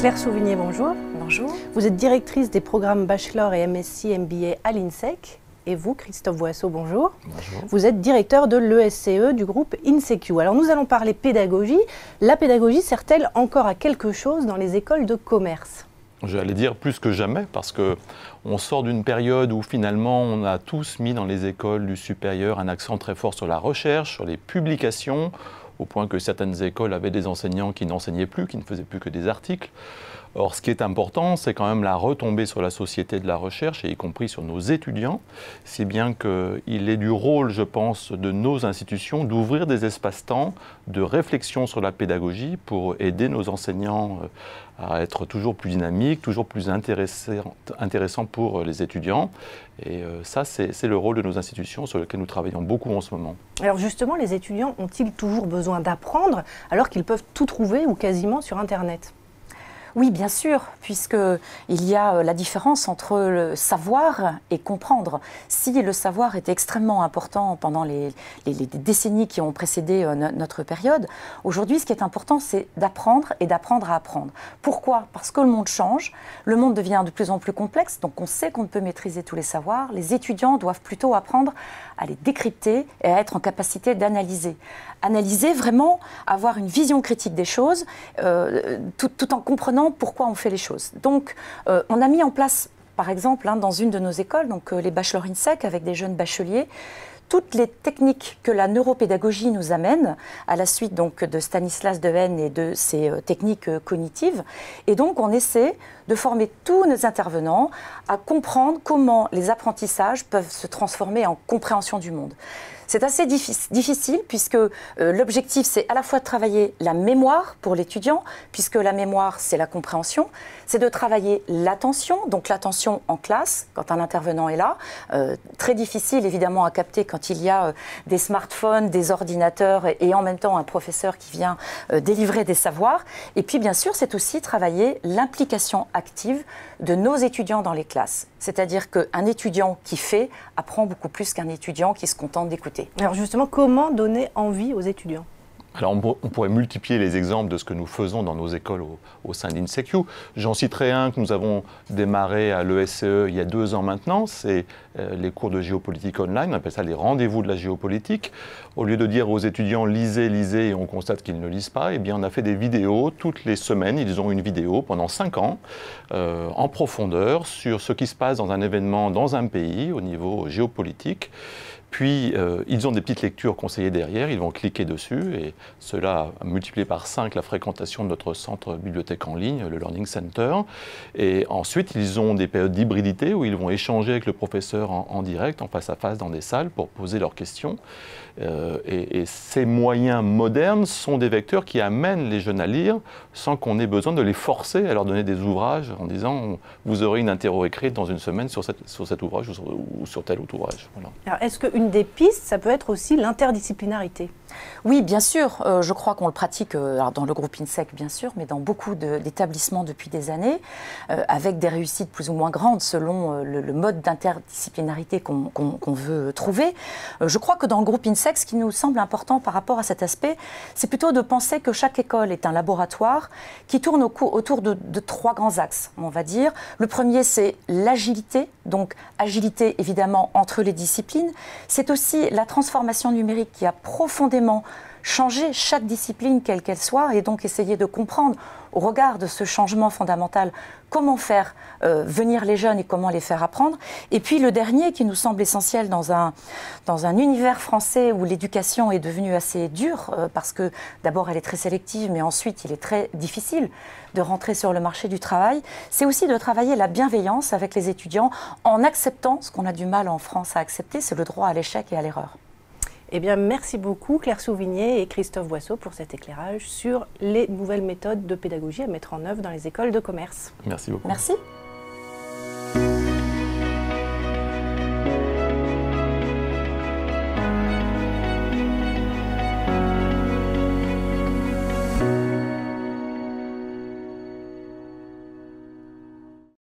Claire Souvigné, bonjour. Bonjour. Vous êtes directrice des programmes Bachelor et MSc MBA à l'INSEC. Et vous, Christophe Boisseau, bonjour. Bonjour. Vous êtes directeur de l'ESCE du groupe INSECU. Alors nous allons parler pédagogie. La pédagogie sert-elle encore à quelque chose dans les écoles de commerce ? J'allais dire plus que jamais, parce qu'on sort d'une période où finalement on a tous mis dans les écoles du supérieur un accent très fort sur la recherche, sur les publications, au point que certaines écoles avaient des enseignants qui n'enseignaient plus, qui ne faisaient plus que des articles. Or, ce qui est important, c'est quand même la retombée sur la société de la recherche, et y compris sur nos étudiants, si bien qu'il est du rôle, je pense, de nos institutions d'ouvrir des espaces-temps de réflexion sur la pédagogie pour aider nos enseignants à être toujours plus dynamiques, toujours plus intéressants pour les étudiants. Et ça, c'est le rôle de nos institutions sur lequel nous travaillons beaucoup en ce moment. Alors justement, les étudiants ont-ils toujours besoin d'apprendre alors qu'ils peuvent tout trouver ou quasiment sur Internet ? Oui, bien sûr, puisqu'il y a la différence entre le savoir et comprendre. Si le savoir est extrêmement important pendant les décennies qui ont précédé notre période, aujourd'hui, ce qui est important, c'est d'apprendre et d'apprendre à apprendre. Pourquoi ? Parce que le monde change, le monde devient de plus en plus complexe, donc on sait qu'on ne peut maîtriser tous les savoirs. Les étudiants doivent plutôt apprendre à les décrypter et à être en capacité d'analyser. Analyser, vraiment avoir une vision critique des choses, tout en comprenant pourquoi on fait les choses. Donc, on a mis en place, par exemple, dans une de nos écoles, donc les Bachelor INSEC, avec des jeunes bacheliers, toutes les techniques que la neuropédagogie nous amène, à la suite donc de Stanislas Dehaene et de ses techniques cognitives. Et donc, on essaie de former tous nos intervenants à comprendre comment les apprentissages peuvent se transformer en compréhension du monde. C'est assez difficile puisque l'objectif, c'est à la fois de travailler la mémoire pour l'étudiant, puisque la mémoire, c'est la compréhension, c'est de travailler l'attention, donc l'attention en classe, quand un intervenant est là. Très difficile, évidemment, à capter quand il y a des smartphones, des ordinateurs et en même temps un professeur qui vient délivrer des savoirs. Et puis, bien sûr, c'est aussi travailler l'implication active de nos étudiants dans les classes. C'est-à-dire qu'un étudiant qui fait apprend beaucoup plus qu'un étudiant qui se contente d'écouter. Alors justement, comment donner envie aux étudiants ? Alors on pourrait multiplier les exemples de ce que nous faisons dans nos écoles au sein d'INSECU. J'en citerai un que nous avons démarré à l'ESCE il y a 2 ans maintenant, c'est les cours de géopolitique online, on appelle ça les rendez-vous de la géopolitique. Au lieu de dire aux étudiants lisez, lisez et on constate qu'ils ne lisent pas, eh bien on a fait des vidéos toutes les semaines, ils ont une vidéo pendant 5 ans en profondeur sur ce qui se passe dans un événement dans un pays au niveau géopolitique. Puis, ils ont des petites lectures conseillées derrière, ils vont cliquer dessus et cela a multiplié par 5 la fréquentation de notre centre bibliothèque en ligne, le Learning Center. Et ensuite, ils ont des périodes d'hybridité où ils vont échanger avec le professeur en direct, en face à face dans des salles pour poser leurs questions. Et ces moyens modernes sont des vecteurs qui amènent les jeunes à lire sans qu'on ait besoin de les forcer à leur donner des ouvrages en disant vous aurez une interro écrite dans une semaine sur cet ouvrage ou sur tel autre ouvrage. Voilà. Alors est-ce qu'une des pistes, ça peut être aussi l'interdisciplinarité ? Oui, bien sûr. Je crois qu'on le pratique alors dans le groupe INSEC, bien sûr, mais dans beaucoup d'établissements depuis des années, avec des réussites plus ou moins grandes selon le mode d'interdisciplinarité qu'on veut trouver. Je crois que dans le groupe INSEC, ce qui nous semble important par rapport à cet aspect, c'est plutôt de penser que chaque école est un laboratoire qui tourne autour de 3 grands axes, on va dire. Le premier, c'est l'agilité, donc agilité évidemment entre les disciplines. C'est aussi la transformation numérique qui a profondément changé chaque discipline, quelle qu'elle soit, et donc essayer de comprendre, au regard de ce changement fondamental, comment faire venir les jeunes et comment les faire apprendre. Et puis le dernier, qui nous semble essentiel dans un univers français où l'éducation est devenue assez dure, parce que d'abord elle est très sélective, mais ensuite il est très difficile de rentrer sur le marché du travail, c'est aussi de travailler la bienveillance avec les étudiants en acceptant ce qu'on a du mal en France à accepter, c'est le droit à l'échec et à l'erreur. Eh bien, merci beaucoup Claire Souvigné et Christophe Boisseau pour cet éclairage sur les nouvelles méthodes de pédagogie à mettre en œuvre dans les écoles de commerce. Merci beaucoup. Merci.